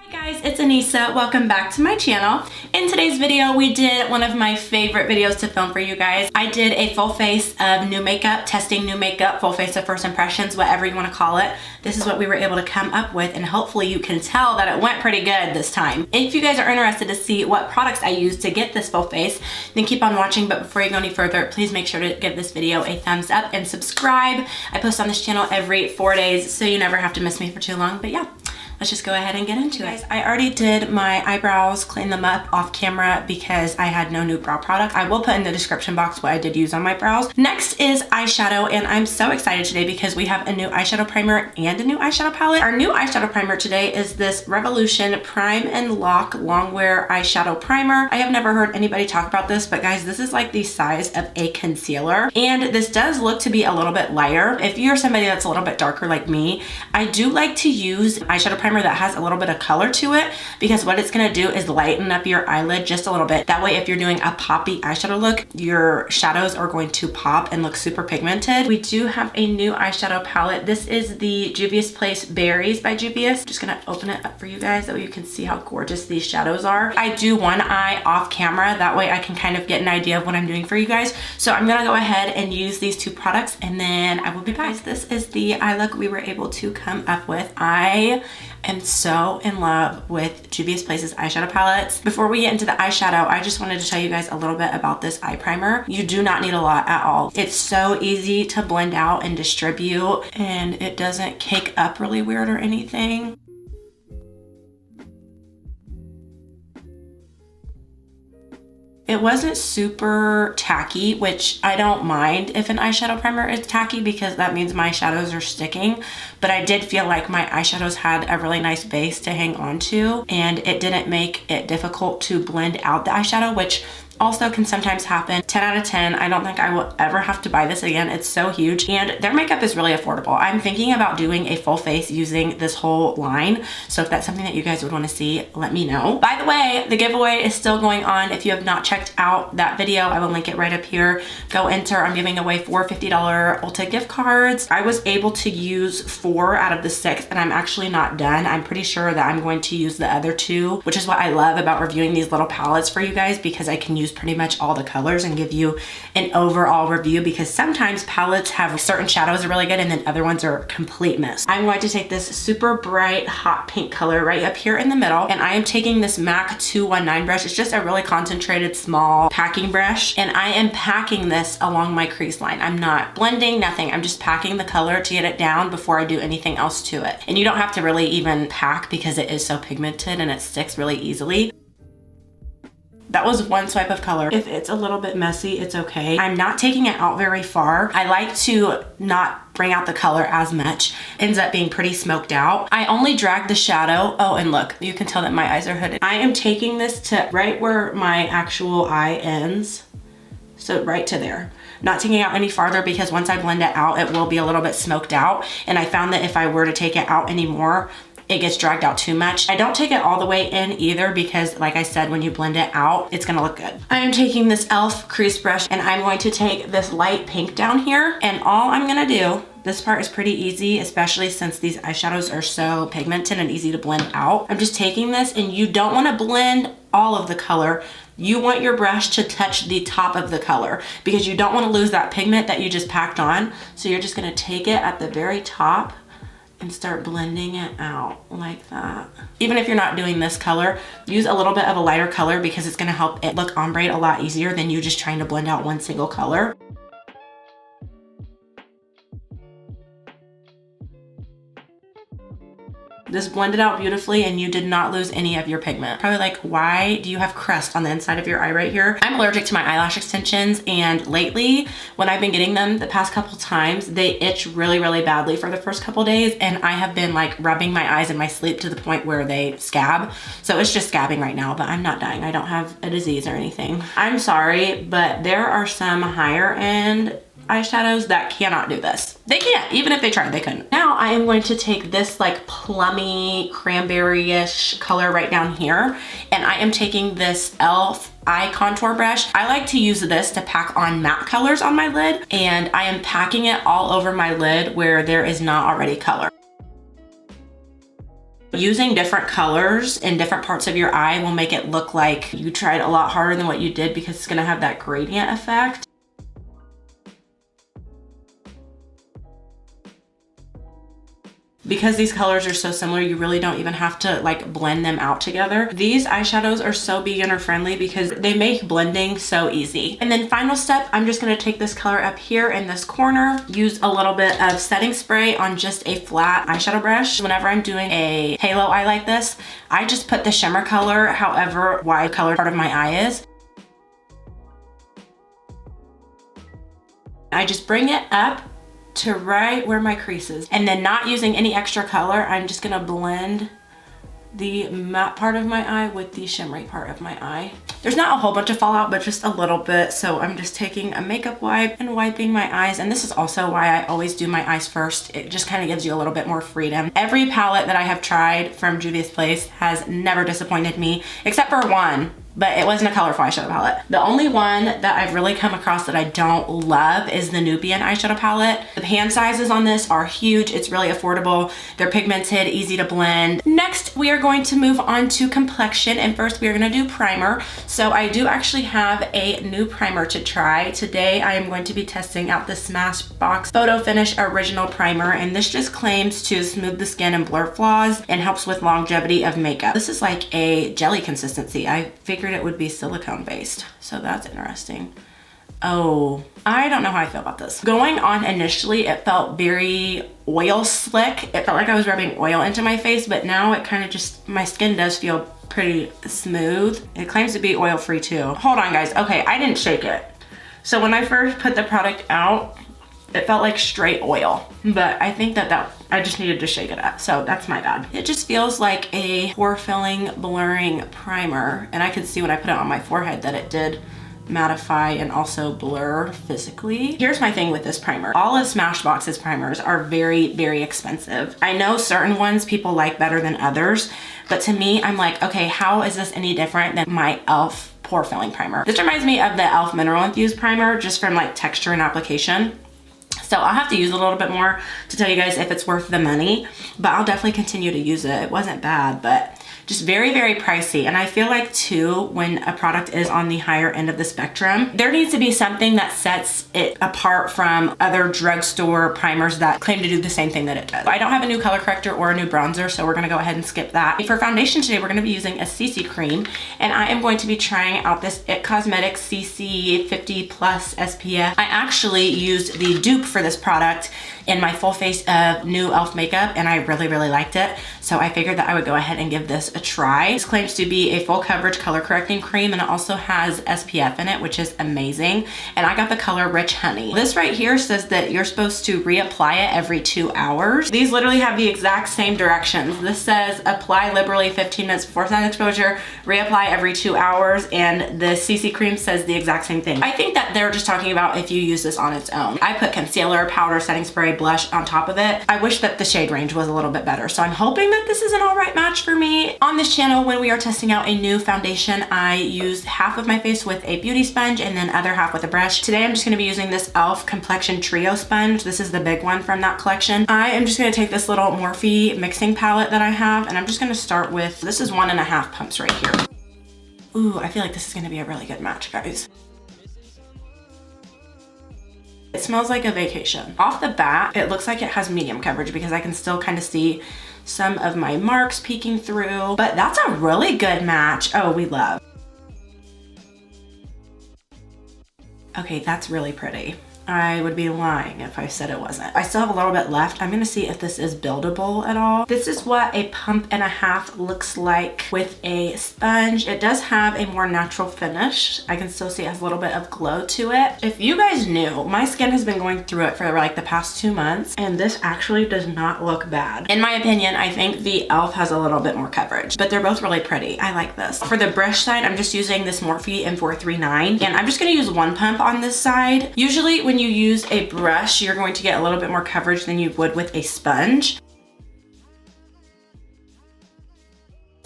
Hi guys, it's Anissa. Welcome back to my channel. In today's video, we did one of my favorite videos to film for you guys. I did a full face of new makeup, testing new makeup, full face of first impressions, whatever you want to call it. This is what we were able to come up with, and hopefully you can tell that it went pretty good this time. If you guys are interested to see what products I used to get this full face, then keep on watching. But before you go any further, please make sure to give this video a thumbs up and subscribe. I post on this channel every 4 days, so you never have to miss me for too long. But yeah, let's just go ahead and get into it. I already did my eyebrows, cleaned them up off camera because I had no new brow product. I will put in the description box what I did use on my brows. Next is eyeshadow, and I'm so excited today because we have a new eyeshadow primer and a new eyeshadow palette. Our new eyeshadow primer today is this Revolution Prime and Lock Longwear eyeshadow primer. I have never heard anybody talk about this, but guys, this is like the size of a concealer, and this does look to be a little bit lighter. If you're somebody that's a little bit darker like me, I do like to use eyeshadow primer that has a little bit of color to it, because what it's going to do is lighten up your eyelid just a little bit. That way, if you're doing a poppy eyeshadow look, your shadows are going to pop and look super pigmented. We do have a new eyeshadow palette. This is the Juvia's Place Berries by JUVIA'S. Just gonna open it up for you guys so you can see how gorgeous these shadows are. I do one eye off camera, that way I can kind of get an idea of what I'm doing for you guys. So I'm gonna go ahead and use these two products, and then I will be back. This is the eye look we were able to come up with. I am so in love with Juvia's Place's eyeshadow palettes. Before we get into the eyeshadow, I just wanted to tell you guys a little bit about this eye primer. You do not need a lot at all. It's so easy to blend out and distribute, and it doesn't cake up really weird or anything. It wasn't super tacky, which I don't mind if an eyeshadow primer is tacky because that means my shadows are sticking. But I did feel like my eyeshadows had a really nice base to hang on to, and it didn't make it difficult to blend out the eyeshadow, which also can sometimes happen. 10 out of 10. I don't think I will ever have to buy this again. It's so huge, and their makeup is really affordable. I'm thinking about doing a full face using this whole line. So if that's something that you guys would want to see, let me know. By the way, the giveaway is still going on. If you have not checked out that video, I will link it right up here. Go enter. I'm giving away 4 $50 Ulta gift cards. I was able to use 4 out of the 6, and I'm actually not done. I'm pretty sure that I'm going to use the other 2, which is what I love about reviewing these little palettes for you guys, because I can use pretty much all the colors and give you an overall review, because sometimes palettes have certain shadows are really good and then other ones are complete mess. I'm going to take this super bright hot pink color right up here in the middle, and I am taking this MAC 219 brush. It's just a really concentrated small packing brush, and I am packing this along my crease line. I'm not blending, nothing. I'm just packing the color to get it down before I do anything else to it. And you don't have to really even pack because it is so pigmented and it sticks really easily. That was one swipe of color. If it's a little bit messy, it's okay. I'm not taking it out very far. I like to not bring out the color as much. Ends up being pretty smoked out. I only drag the shadow. Oh, and look, you can tell that my eyes are hooded. I am taking this to right where my actual eye ends. So right to there. Not taking it out any farther, because once I blend it out, it will be a little bit smoked out. And I found that if I were to take it out anymore, it gets dragged out too much. I don't take it all the way in either, because like I said, when you blend it out, it's gonna look good. I am taking this e.l.f. crease brush, and I'm going to take this light pink down here, and all I'm gonna do, this part is pretty easy, especially since these eyeshadows are so pigmented and easy to blend out. I'm just taking this, and you don't wanna blend all of the color. You want your brush to touch the top of the color, because you don't wanna lose that pigment that you just packed on. So you're just gonna take it at the very top and start blending it out like that. Even if you're not doing this color, use a little bit of a lighter color, because it's gonna help it look ombre a lot easier than you just trying to blend out one single color. This blended out beautifully, and you did not lose any of your pigment. Probably like, why do you have crust on the inside of your eye right here? I'm allergic to my eyelash extensions, and lately when I've been getting them the past couple times, they itch really, really badly for the first couple days, and I have been like rubbing my eyes in my sleep to the point where they scab. So it's just scabbing right now, but I'm not dying. I don't have a disease or anything. I'm sorry, but there are some higher end eyeshadows that cannot do this. They can't. Even if they tried, they couldn't. Now I am going to take this like plummy cranberry-ish color right down here, and I am taking this e.l.f. eye contour brush. I like to use this to pack on matte colors on my lid, and I am packing it all over my lid where there is not already color. Using different colors in different parts of your eye will make it look like you tried a lot harder than what you did because it's gonna have that gradient effect. Because these colors are so similar, you really don't even have to like blend them out together. These eyeshadows are so beginner friendly because they make blending so easy. And then final step, I'm just gonna take this color up here in this corner, use a little bit of setting spray on just a flat eyeshadow brush. Whenever I'm doing a halo eye like this, I just put the shimmer color however wide color part of my eye is. I just bring it up to right where my crease is. And then not using any extra color, I'm just gonna blend the matte part of my eye with the shimmery part of my eye. There's not a whole bunch of fallout, but just a little bit. So I'm just taking a makeup wipe and wiping my eyes. And this is also why I always do my eyes first. It just kind of gives you a little bit more freedom. Every palette that I have tried from Juvia's Place has never disappointed me, except for one. But it wasn't a colorful eyeshadow palette. The only one that I've really come across that I don't love is the Nubian eyeshadow palette. The pan sizes on this are huge. It's really affordable. They're pigmented, easy to blend. Next, we are going to move on to complexion. And first we are gonna do primer. So I do actually have a new primer to try. Today, I am going to be testing out the Smashbox Photo Finish Original Primer. And this just claims to smooth the skin and blur flaws and helps with longevity of makeup. This is like a jelly consistency. I figured it would be silicone based, so that's interesting. Oh, I don't know how I feel about this. Going on initially, it felt very oil slick. It felt like I was rubbing oil into my face, but now it kind of just, my skin does feel pretty smooth. It claims to be oil free too. Hold on guys, okay, I didn't shake it. So when I first put the product out, it felt like straight oil, but I think that I just needed to shake it up, so that's my bad. It just feels like a pore filling, blurring primer, and I could see when I put it on my forehead that it did mattify and also blur physically. Here's my thing with this primer. All of Smashbox's primers are very, very expensive. I know certain ones people like better than others, but to me, I'm like, okay, how is this any different than my e.l.f. pore filling primer? This reminds me of the e.l.f. mineral infused primer, just from like texture and application. So I'll have to use it a little bit more to tell you guys if it's worth the money, but I'll definitely continue to use it. It wasn't bad, but just very, very pricey. And I feel like too, when a product is on the higher end of the spectrum, there needs to be something that sets it apart from other drugstore primers that claim to do the same thing that it does. I don't have a new color corrector or a new bronzer, so we're gonna go ahead and skip that. For foundation today, we're gonna be using a CC cream, and I am going to be trying out this IT Cosmetics CC 50 Plus SPF. I actually used the dupe for this product in my full face of new e.l.f. makeup, and I really, really liked it. So I figured that I would go ahead and give this a try. This claims to be a full coverage color correcting cream, and it also has SPF in it, which is amazing. And I got the color Rich Honey. This right here says that you're supposed to reapply it every 2 hours. These literally have the exact same directions. This says apply liberally 15 minutes before sun exposure, reapply every 2 hours, and the CC cream says the exact same thing. I think that they're just talking about if you use this on its own. I put concealer, powder, setting spray, blush on top of it. I wish that the shade range was a little bit better, so I'm hoping that this is an all right match for me. On this channel, when we are testing out a new foundation, I use half of my face with a beauty sponge and then other half with a brush. Today, I'm just gonna be using this e.l.f. Complexion Trio sponge. This is the big one from that collection. I am just gonna take this little Morphe mixing palette that I have, and I'm just gonna start with, this is 1.5 pumps right here. Ooh, I feel like this is gonna be a really good match, guys. It smells like a vacation. Off the bat, it looks like it has medium coverage because I can still kind of see some of my marks peeking through, but that's a really good match. Oh, we love. Okay, that's really pretty. I would be lying if I said it wasn't. I still have a little bit left. I'm gonna see if this is buildable at all. This is what a 1.5 pumps looks like with a sponge. It does have a more natural finish. I can still see it has a little bit of glow to it. If you guys knew, my skin has been going through it for like the past 2 months, and this actually does not look bad. In my opinion, I think the e.l.f. has a little bit more coverage, but they're both really pretty. I like this. For the brush side, I'm just using this Morphe M439, and I'm just gonna use 1 pump on this side. Usually when you use a brush, you're going to get a little bit more coverage than you would with a sponge.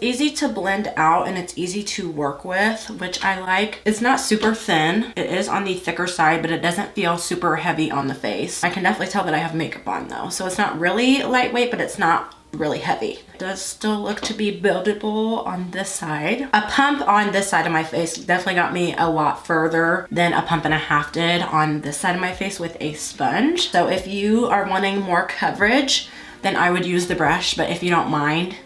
Easy to blend out and it's easy to work with, which I like. It's not super thin. It is on the thicker side, but it doesn't feel super heavy on the face. I can definitely tell that I have makeup on though. So it's not really lightweight, but it's not really heavy. It does still look to be buildable on this side. A pump on this side of my face definitely got me a lot further than a pump and a half did on this side of my face with a sponge. So if you are wanting more coverage, then I would use the brush, but if you don't mind,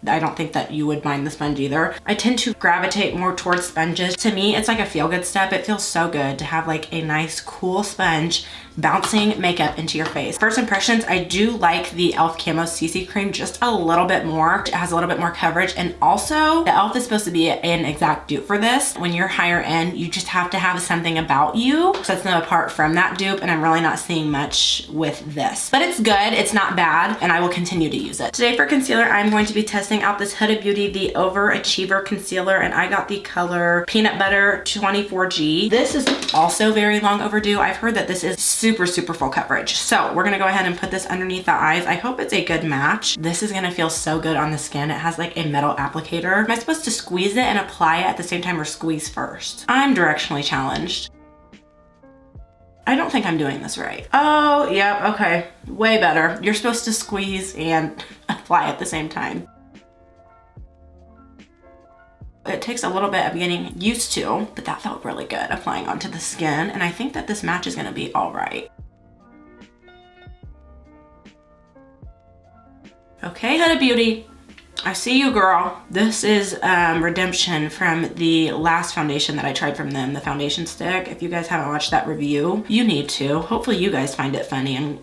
I don't think that you would mind the sponge either. I tend to gravitate more towards sponges. To me, it's like a feel-good step. It feels so good to have like a nice, cool sponge bouncing makeup into your face. First impressions, I do like the e.l.f. Camo CC cream just a little bit more. It has a little bit more coverage, and also the e.l.f. is supposed to be an exact dupe for this. When you're higher end, you just have to have something about you sets them apart from that dupe, and I'm really not seeing much with this. But it's good, it's not bad, and I will continue to use it. Today for concealer, I'm going to be testing out this Huda Beauty, the Overachiever concealer, and I got the color Peanut Butter 24G. This is also very long overdue. I've heard that this is super full coverage. So we're gonna go ahead and put this underneath the eyes. I hope it's a good match. This is gonna feel so good on the skin. It has like a metal applicator. Am I supposed to squeeze it and apply it at the same time, or squeeze first? I'm directionally challenged. I don't think I'm doing this right. Oh, yeah, okay, way better. You're supposed to squeeze and apply at the same time. It takes a little bit of getting used to, but that felt really good applying onto the skin, and I think that this match is gonna be all right. Okay, Huda Beauty, I see you, girl. This is redemption from the last foundation that I tried from them, the foundation stick. If you guys haven't watched that review, you need to. Hopefully you guys find it funny and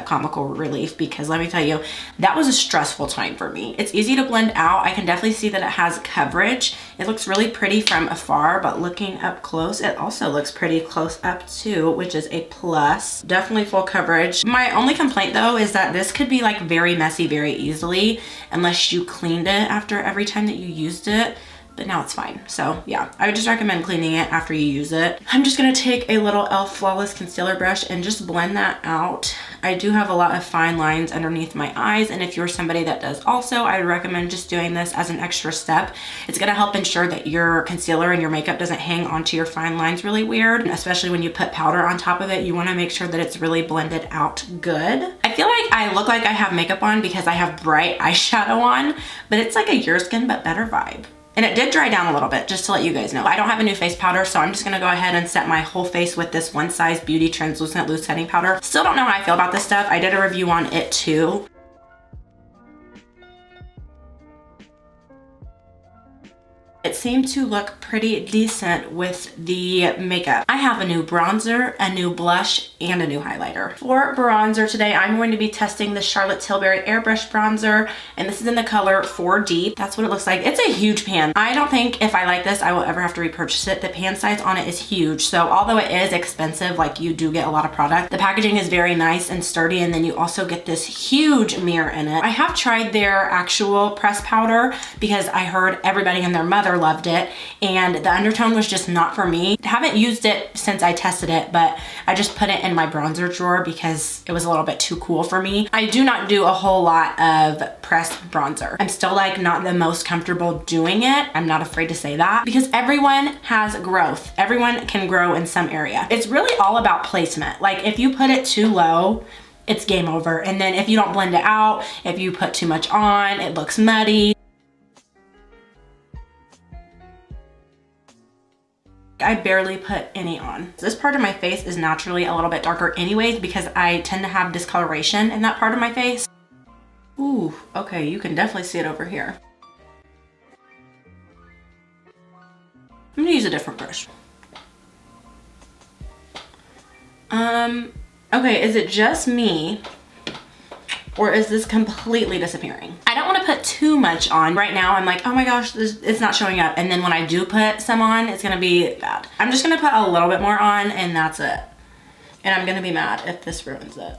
comical relief, because let me tell you, that was a stressful time for me. It's easy to blend out. I can definitely see that it has coverage. It looks really pretty from afar, but looking up close, it also looks pretty close up too, which is a plus. Definitely full coverage. My only complaint though is that this could be like very messy very easily unless you cleaned it after every time that you used it. But now it's fine. So yeah, I would just recommend cleaning it after you use it. I'm just gonna take a little e.l.f. Flawless Concealer brush and just blend that out. I do have a lot of fine lines underneath my eyes, and if you're somebody that does also, I would recommend just doing this as an extra step. It's gonna help ensure that your concealer and your makeup doesn't hang onto your fine lines really weird, especially when you put powder on top of it. You wanna make sure that it's really blended out good. I feel like I look like I have makeup on because I have bright eyeshadow on, but it's like a Your Skin but better vibe. And it did dry down a little bit, just to let you guys know. I don't have a new face powder, so I'm just gonna go ahead and set my whole face with this One Size Beauty Translucent Loose Setting Powder. Still don't know how I feel about this stuff. I did a review on it too. It seemed to look pretty decent with the makeup. I have a new bronzer, a new blush, and a new highlighter. For bronzer today, I'm going to be testing the Charlotte Tilbury Airbrush Bronzer, and this is in the color 4D. That's what it looks like. It's a huge pan. I don't think if I like this, I will ever have to repurchase it. The pan size on it is huge, so although it is expensive, like you do get a lot of product, the packaging is very nice and sturdy, and then you also get this huge mirror in it. I have tried their actual pressed powder because I heard everybody and their mother loved it, and the undertone was just not for me. I haven't used it since I tested it, but I just put it in my bronzer drawer because it was a little bit too cool for me. I do not do a whole lot of pressed bronzer. I'm still like not the most comfortable doing it. I'm not afraid to say that because everyone has growth. Everyone can grow in some area. It's really all about placement. Like if you put it too low, it's game over. And then if you don't blend it out, if you put too much on, it looks muddy. I barely put any on. This part of my face is naturally a little bit darker anyways because I tend to have discoloration in that part of my face. Ooh, okay, you can definitely see it over here. I'm gonna use a different brush. Okay, is it just me? Or is this completely disappearing? I don't want to put too much on. Right now, I'm like, oh my gosh, it's not showing up. And then when I do put some on, it's gonna be bad. I'm just gonna put a little bit more on and that's it. And I'm gonna be mad if this ruins it.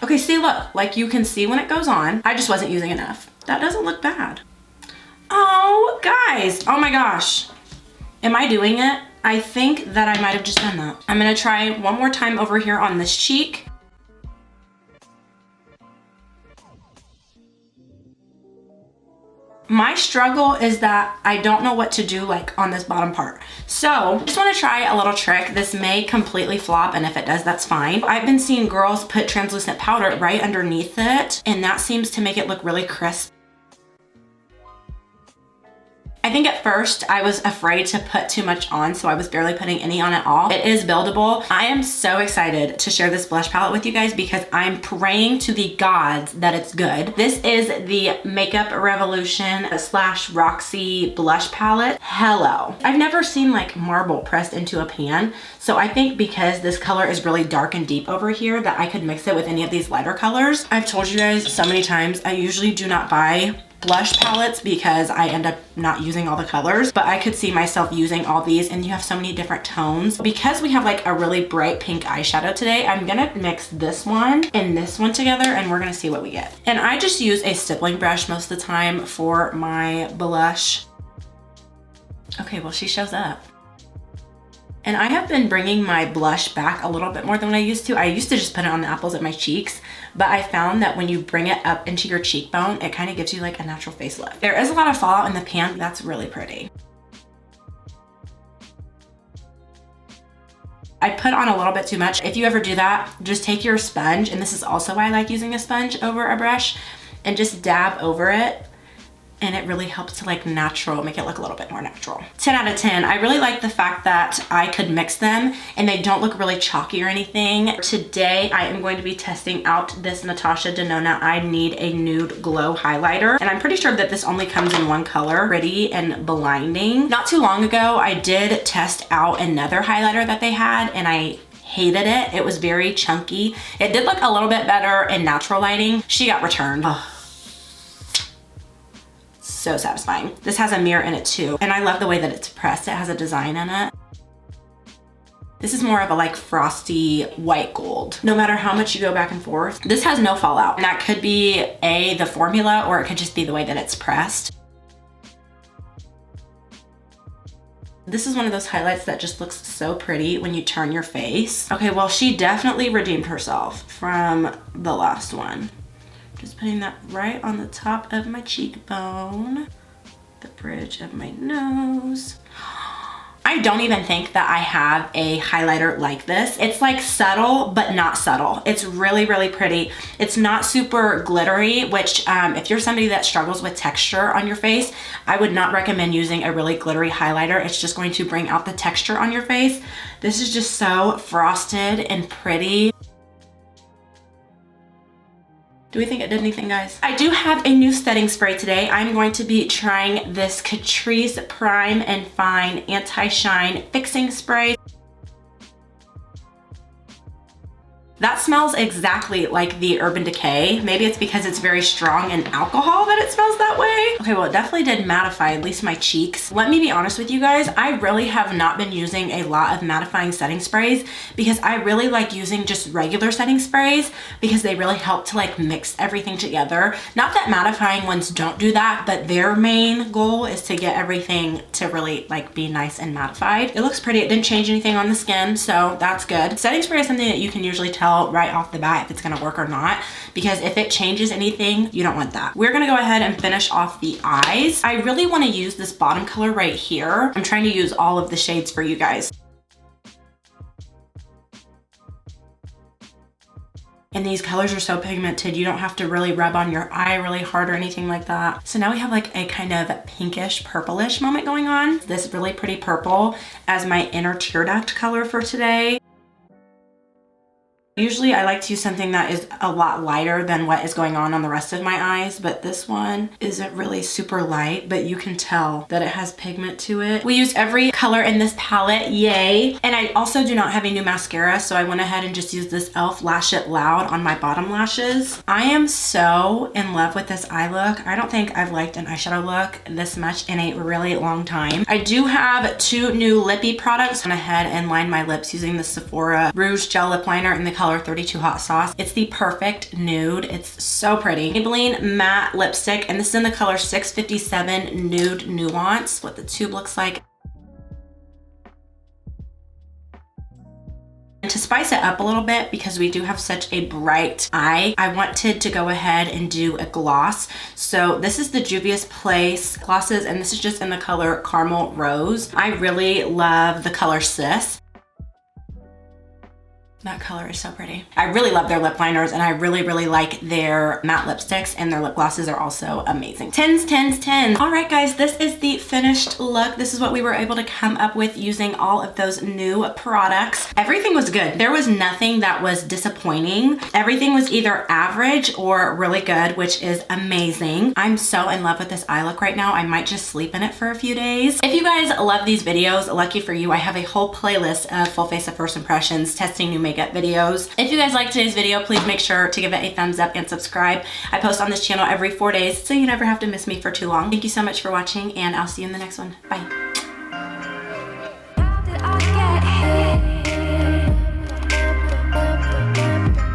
Okay, see, look, like you can see when it goes on. I just wasn't using enough. That doesn't look bad. Oh, guys, oh my gosh. Am I doing it? I think that I might have just done that. I'm gonna try one more time over here on this cheek. My struggle is that I don't know what to do like on this bottom part. So I just want to try a little trick. This may completely flop, and if it does, that's fine. I've been seeing girls put translucent powder right underneath it, and that seems to make it look really crisp. I think at first I was afraid to put too much on, so I was barely putting any on at all. It is buildable. I am so excited to share this blush palette with you guys because I'm praying to the gods that it's good. This is the Makeup Revolution / Roxy blush palette. Hello. I've never seen like marble pressed into a pan, so I think because this color is really dark and deep over here that I could mix it with any of these lighter colors. I've told you guys so many times, I usually do not buy blush palettes because I end up not using all the colors, but I could see myself using all these, and you have so many different tones. Because we have like a really bright pink eyeshadow today, I'm gonna mix this one and this one together, and we're gonna see what we get. And I just use a stippling brush most of the time for my blush. Okay, well, she shows up. And I have been bringing my blush back a little bit more than what I used to. I used to just put it on the apples of my cheeks, but I found that when you bring it up into your cheekbone, it kind of gives you like a natural facelift. There is a lot of fallout in the pan. That's really pretty. I put on a little bit too much. If you ever do that, just take your sponge, and this is also why I like using a sponge over a brush, and just dab over it. And it really helps to like make it look a little bit more natural. 10 out of 10. I really like the fact that I could mix them and they don't look really chalky or anything. Today, I am going to be testing out this Natasha Denona I Need a Nude Glow highlighter. And I'm pretty sure that this only comes in one color, Pretty and Blinding. Not too long ago, I did test out another highlighter that they had, and I hated it. It was very chunky. It did look a little bit better in natural lighting. She got returned. Ugh. So satisfying. This has a mirror in it too, and I love the way that it's pressed. It has a design in it. This is more of a like frosty white gold. No matter how much you go back and forth, this has no fallout. And that could be the formula, or it could just be the way that it's pressed. This is one of those highlights that just looks so pretty when you turn your face. Okay, well, she definitely redeemed herself from the last one. Just putting that right on the top of my cheekbone, the bridge of my nose. I don't even think that I have a highlighter like this. It's like subtle, but not subtle. It's really, really pretty. It's not super glittery, which if you're somebody that struggles with texture on your face, I would not recommend using a really glittery highlighter. It's just going to bring out the texture on your face. This is just so frosted and pretty. Do we think it did anything, guys? I do have a new setting spray today. I'm going to be trying this Catrice Prime and Fine Anti-Shine Fixing Spray. That smells exactly like the Urban Decay. Maybe it's because it's very strong in alcohol that it smells that way. Okay, well, it definitely did mattify at least my cheeks. Let me be honest with you guys. I really have not been using a lot of mattifying setting sprays because I really like using just regular setting sprays because they really help to like mix everything together. Not that mattifying ones don't do that, but their main goal is to get everything to really like be nice and mattified. It looks pretty. It didn't change anything on the skin, so that's good. Setting spray is something that you can usually tell right off the bat if it's gonna work or not, because if it changes anything, you don't want that. We're gonna go ahead and finish off the eyes. I really want to use this bottom color right here. I'm trying to use all of the shades for you guys. And these colors are so pigmented, you don't have to really rub on your eye really hard or anything like that. So now we have like a kind of pinkish purplish moment going on. This really pretty purple as my inner tear duct color for today. Usually I like to use something that is a lot lighter than what is going on the rest of my eyes, but this one isn't really super light, but you can tell that it has pigment to it. We used every color in this palette, yay. And I also do not have a new mascara, so I went ahead and just used this e.l.f. Lash It Loud on my bottom lashes. I am so in love with this eye look. I don't think I've liked an eyeshadow look this much in a really long time. I do have two new lippy products. I went ahead and lined my lips using the Sephora Rouge Gel Lip Liner in the color 32 Hot Sauce. It's the perfect nude. It's so pretty. Maybelline matte lipstick, and this is in the color 657 Nude Nuance. What the tube looks like. To spice it up a little bit, because we do have such a bright eye, I wanted to go ahead and do a gloss. So this is the Juvia's Place glosses, and this is just in the color Caramel Rose. I really love the color Sis. That color is so pretty. I really love their lip liners, and I really, really like their matte lipsticks, and their lip glosses are also amazing. 10s, 10s, 10s. All right, guys, this is the finished look. This is what we were able to come up with using all of those new products. Everything was good. There was nothing that was disappointing. Everything was either average or really good, which is amazing. I'm so in love with this eye look right now. I might just sleep in it for a few days. If you guys love these videos, lucky for you, I have a whole playlist of full face of first impressions, testing new makeup videos. If you guys liked today's video, please make sure to give it a thumbs up and subscribe. I post on this channel every 4 days, so you never have to miss me for too long. Thank you so much for watching, and I'll see you in the next one. Bye.